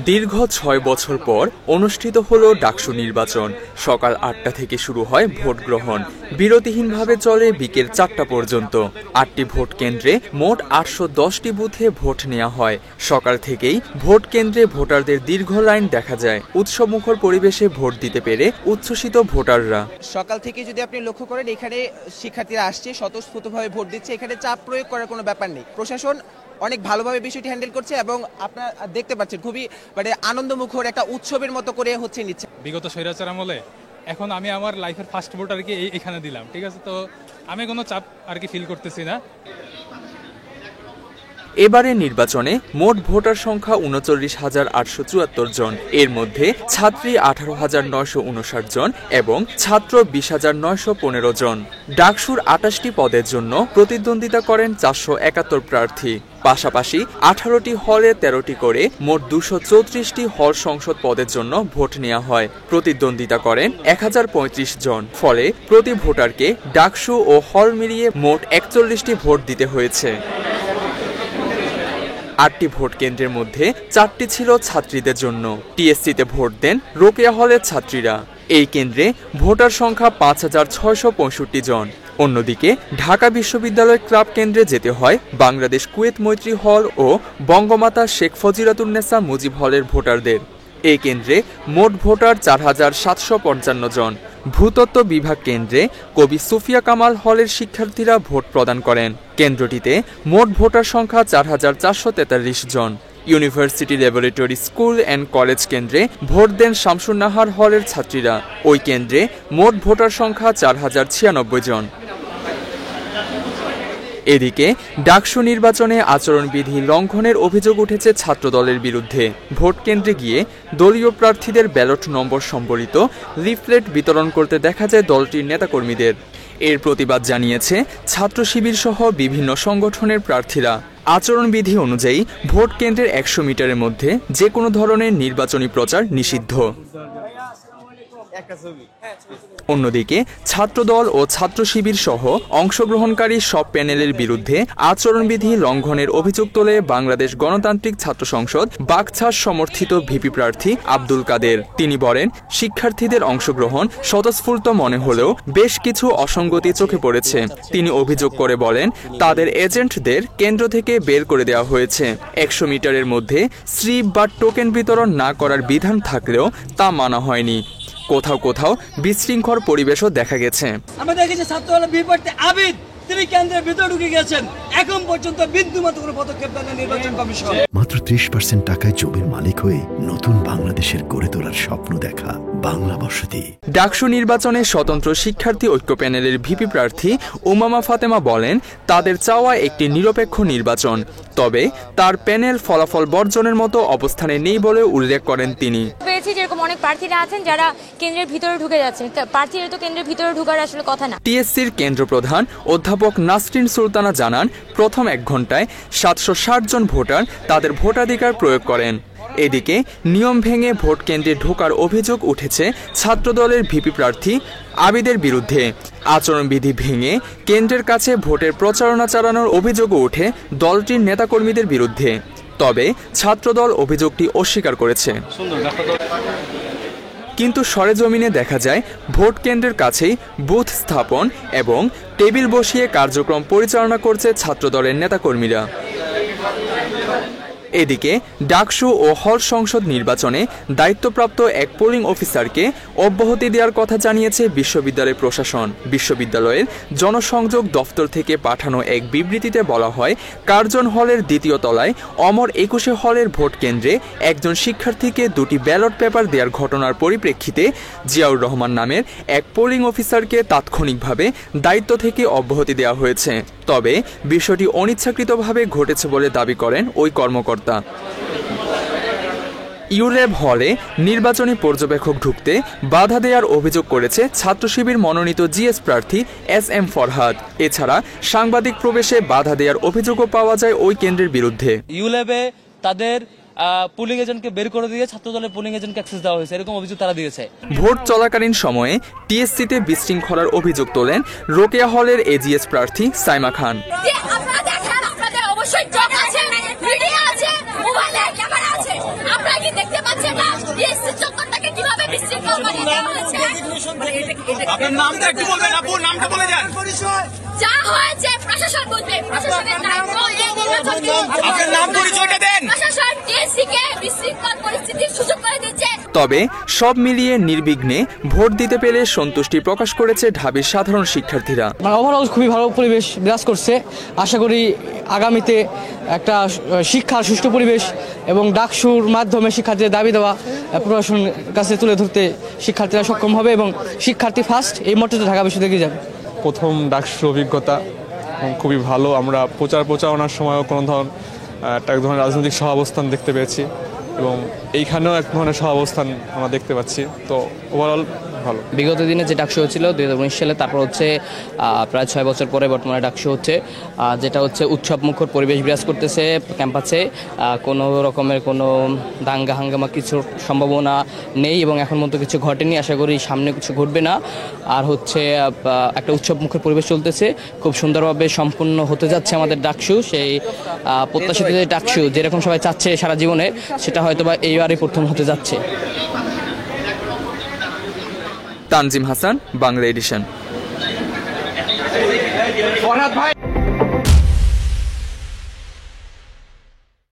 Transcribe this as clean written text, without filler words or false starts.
দীর্ঘ ৬ বছর পর অনুষ্ঠিত হলো ডাকসু নির্বাচন। সকাল ৮টা থেকে শুরু হয় ভোট গ্রহণ। বিরতিহীনভাবে চলে বিকেল ৪টা পর্যন্ত। ৮টি ভোট কেন্দ্রে মোট ৮১০টি বুথে ভোট নেওয়া হয়। সকাল থেকেই ভোট কেন্দ্রে ভোটারদের দীর্ঘ লাইন দেখা যায়। উৎসবমুখর পরিবেশে ভোট দিতে পেরে উচ্ছ্বসিত ভোটাররা। সকাল থেকে যদি আপনি লক্ষ্য করেন, এখানে শিক্ষার্থীরা আসছে, স্বতঃস্ফূর্তভাবে ভোট দিচ্ছে। এখানে চাপ প্রয়োগ করার কোনো ব্যাপার নেই। প্রশাসন অনেক ভালোভাবে বিষয়টি হ্যান্ডেল করছে এবং আপনারা দেখতে পাচ্ছেন খুবই আনন্দমুখর একটা উৎসবের মতো করে নিচ্ছে। বিগত স্বৈরাচার আমলে এখন আমি আমার লাইফের ফার্স্ট ভোট আর কি এখানে দিলাম, ঠিক আছে, তো আমি কোনো চাপ আর কি ফিল করতেছি না। এবারে নির্বাচনে মোট ভোটার সংখ্যা ৩৯,৮৭৪ জন। এর মধ্যে ছাত্রী ১৮,৯৫৯ জন এবং ছাত্র ২০,৯১৫ জন। ডাকসুর ২৮টি পদের জন্য প্রতিদ্বন্দ্বিতা করেন ৪৭১ প্রার্থী। পাশাপাশি 18টি হলে 13টি করে মোট 234টি হল সংসদ পদের জন্য ভোট নেওয়া হয়। প্রতিদ্বন্দ্বিতা করেন 1035 জন। ফলে প্রতি ভোটারকে ডাকসু ও হল মিলিয়ে মোট 41টি ভোট দিতে হয়েছে। ৮টি ভোট কেন্দ্রের মধ্যে 4টি ছিল ছাত্রীদের জন্য। টিএসসিতে ভোট দেন রোকেয়া হলের ছাত্রীরা। এই কেন্দ্রে ভোটার সংখ্যা 5,665 জন। অন্যদিকে ঢাকা বিশ্ববিদ্যালয় ক্লাব কেন্দ্রে যেতে হয় বাংলাদেশ কুয়েত মৈত্রী হল ও বঙ্গমাতা শেখ ফজিলাতুন্নেসা মুজিব হলের ভোটারদের। এই কেন্দ্রে মোট ভোটার 4,755 জন। ভূতত্ত্ব বিভাগ কেন্দ্রে কবি সুফিয়া কামাল হলের শিক্ষার্থীরা ভোট প্রদান করেন। কেন্দ্রটিতে মোট ভোটার সংখ্যা 4,443 জন। University laboratory school and college কেন্দ্রে ভোট দেন শামসুন নাহার হলের ছাত্রীরা। ওই কেন্দ্রে মোট ভোটার সংখ্যা 4,096 জন। এদিকে ডাকসু নির্বাচনে আচরণবিধি লঙ্ঘনের অভিযোগ উঠেছে ছাত্রদলের বিরুদ্ধে। ভোট কেন্দ্রে গিয়ে দলীয় প্রার্থীদের ব্যালট নম্বর সম্বলিত লিফলেট বিতরণ করতে দেখা যায় দলটির নেতাকর্মীদের। এর প্রতিবাদ জানিয়েছে ছাত্র শিবির সহ বিভিন্ন সংগঠনের প্রার্থীরা। আচরণবিধি অনুযায়ী ভোট কেন্দ্রের 100 মিটারের মধ্যে যে কোনো ধরনের নির্বাচনী প্রচার নিষিদ্ধ। অন্যদিকে ছাত্রদল ও ছাত্র শিবির সহ অংশগ্রহণকারী সব প্যানেলের বিরুদ্ধে আচরণবিধি লঙ্ঘনের অভিযোগ তোলে বাংলাদেশ গণতান্ত্রিক ছাত্র সংসদ বাকছাস সমর্থিত ভিপি প্রার্থী আব্দুল কাদের। তিনি বলেন, শিক্ষার্থীদের অংশগ্রহণ স্বতঃস্ফূর্ত মনে হলেও বেশ কিছু অসঙ্গতি চোখে পড়েছে। তিনি অভিযোগ করে বলেন, তাদের এজেন্টদের কেন্দ্র থেকে বের করে দেওয়া হয়েছে। 100 মিটারের মধ্যে স্লিপ বা টোকেন বিতরণ না করার বিধান থাকলেও তা মানা হয়নি। কোথাও কোথাও বিশৃঙ্খল পরিবেশও দেখা গেছে। আমরা দেখেছি ছাত্রদলের বিপক্ষে আবিদ তিনি কেন্দ্রের ভিতরে ঢুকে গেছেন। এখন পর্যন্ত বিন্দুমাত্র কোনো পদক্ষেপ নেন নির্বাচন কমিশন। মাত্র 30% টাকায় জমির মালিক হয়ে নতুন বাংলাদেশের গড়ে তোলার স্বপ্ন দেখা বাংলা বসতি। ডাকসু নির্বাচনে স্বতন্ত্র শিক্ষার্থী ঐক্য প্যানেলের ভিপি প্রার্থী উমামা ফাতেমা বলেন, তাদের চাওয়া একটি নিরপেক্ষ নির্বাচন। তবে তার প্যানেল ফলাফল বর্জনের মতো অবস্থানে নেই বলে উল্লেখ করেন তিনি। যেরকম অনেক প্রার্থীরা আছেন যারা কেন্দ্রের ভিতরে ঢুকে যাচ্ছেন, প্রার্থীরা তো কেন্দ্রের ভিতরে ঢোকার আসলে কথা না। টিএসসির কেন্দ্র প্রধান অধ্যাপক নাসরিন সুলতানা জানান, প্রথম 1 ঘন্টায় 760 জন ভোটার তাদের ভোটাধিকার প্রয়োগ করেন। এদিকে নিয়ম ভেঙে ভোট কেন্দ্রে ঢোকার অভিযোগ উঠেছে ছাত্রদলের ভিপি প্রার্থী আবিদের বিরুদ্ধে। আচরণবিধি ভেঙে কেন্দ্রের কাছে ভোটের প্রচারণা চালানোর অভিযোগও ওঠে দলটির নেতাকর্মীদের বিরুদ্ধে। তবে ছাত্রদল অভিযোগটি অস্বীকার করেছে। কিন্তু সরেজমিনে দেখা যায় ভোট কেন্দ্রের কাছেই বুথ স্থাপন এবং টেবিল বসিয়ে কার্যক্রম পরিচালনা করছে ছাত্রদলের নেতাকর্মীরা। এদিকে ডাকসু ও হল সংসদ নির্বাচনে দায়িত্বপ্রাপ্ত এক পোলিং অফিসারকে অব্যাহতি দেওয়ার কথা জানিয়েছে বিশ্ববিদ্যালয় প্রশাসন। বিশ্ববিদ্যালয়ের জনসংযোগ দফতর থেকে পাঠানো এক বিবৃতিতে বলা হয়, কার্জন হলের 2য় তলায় অমর 21 হলের ভোট কেন্দ্রে একজন শিক্ষার্থীকে 2টি ব্যালট পেপার দেওয়ার ঘটনার পরিপ্রেক্ষিতে জিয়াউর রহমান নামের এক পোলিং অফিসারকে তাৎক্ষণিকভাবে দায়িত্ব থেকে অব্যাহতি দেওয়া হয়েছে। তবে বিষয়টি অনিচ্ছাকৃতভাবে ঘটেছে বলে দাবি করেন ওই কর্মকর্তা। ইউল্যাব হলে নির্বাচনী পর্যবেক্ষক ঢুকতে বাধা দেওয়ার অভিযোগ করেছে ছাত্র শিবির মনোনীত জিএস প্রার্থী SM ফরহাদ। এছাড়া সাংবাদিক প্রবেশে বাধা দেওয়ার অভিযোগও পাওয়া যায় ওই কেন্দ্রের বিরুদ্ধে। ইউল্যাবে তাদের পুলিং এজেন্টকে বের করে দিয়ে ছাত্রদলের পুলিং এজেন্টকে অ্যাক্সেস দেওয়া হয়েছে, এরকম অভিযোগ তারা দিয়েছে। ভোট চলাকালীন সময়ে টিএসসিতে বিশৃঙ্খলার অভিযোগ তোলেন রোকেয়া হলের এজিএস প্রার্থী সাইমা খান। অবশ্যই আপনার নামটা একটু বলবেন, আপু নামটা বলে যান। যা হয়েছে প্রশাসন বুঝবে, প্রশাসনের দায়িত্ব এই নির্বাচনকে। আপনার নাম পরিচয়টা দেন। প্রশাসন টিএসসিকে বিশৃঙ্খল পরিস্থিতির সুযোগ করে দিচ্ছে। তবে সব মিলিয়ে নির্বিঘ্নে ভোট দিতে পেরে সন্তুষ্টি প্রকাশ করেছে ঢাবির সাধারণ শিক্ষার্থীরা। ওভারঅল খুবই ভালো পরিবেশ বিরাজ করছে। আশা করি আগামীতে একটা শিক্ষার সুষ্ঠু পরিবেশ এবং ডাকসুর মাধ্যমে শিক্ষার্থীদের দাবি দেওয়া প্রশাসনের কাছে তুলে ধরতে শিক্ষার্থীরা সক্ষম হবে এবং শিক্ষার্থী ফার্স্ট এই মর্যাদা ঢাকা বিশ্ববিদ্যালয়ে যাবে। প্রথম ডাকসুর অভিজ্ঞতা খুবই ভালো। আমরা প্রচারণার সময়ও কোনো একটা ধরনের রাজনৈতিক সহাবস্থান দেখতে পেয়েছি এবং এইখানেও এক ধরনের সহাবস্থান আমরা দেখতে পাচ্ছি। তো ওভারঅল ভালো। বিগত দিনে যে ডাকসু হচ্ছিল 2019 সালে, তারপর হচ্ছে প্রায় 6 বছর পরে বর্তমানে ডাকসু হচ্ছে, যেটা হচ্ছে উৎসব মুখর পরিবেশ বিরাজ করতেছে ক্যাম্পাসে। কোনো রকমের কোনো দাঙ্গা হাঙ্গামা কিছুর সম্ভাবনা নেই এবং এখন মতো কিছু ঘটেনি। আশা করি সামনে কিছু ঘটবে না। আর হচ্ছে একটা উৎসব মুখর পরিবেশ চলতেছে, খুব সুন্দরভাবে সম্পূর্ণ হতে যাচ্ছে আমাদের ডাকসু। সেই প্রত্যাশিত যে ডাকসু যেরকম সবাই চাচ্ছে সারা জীবনে, সেটা হয়তো বা এইবারই প্রথম হতে যাচ্ছে। তানজিম হাসান, বাংলা এডিশন।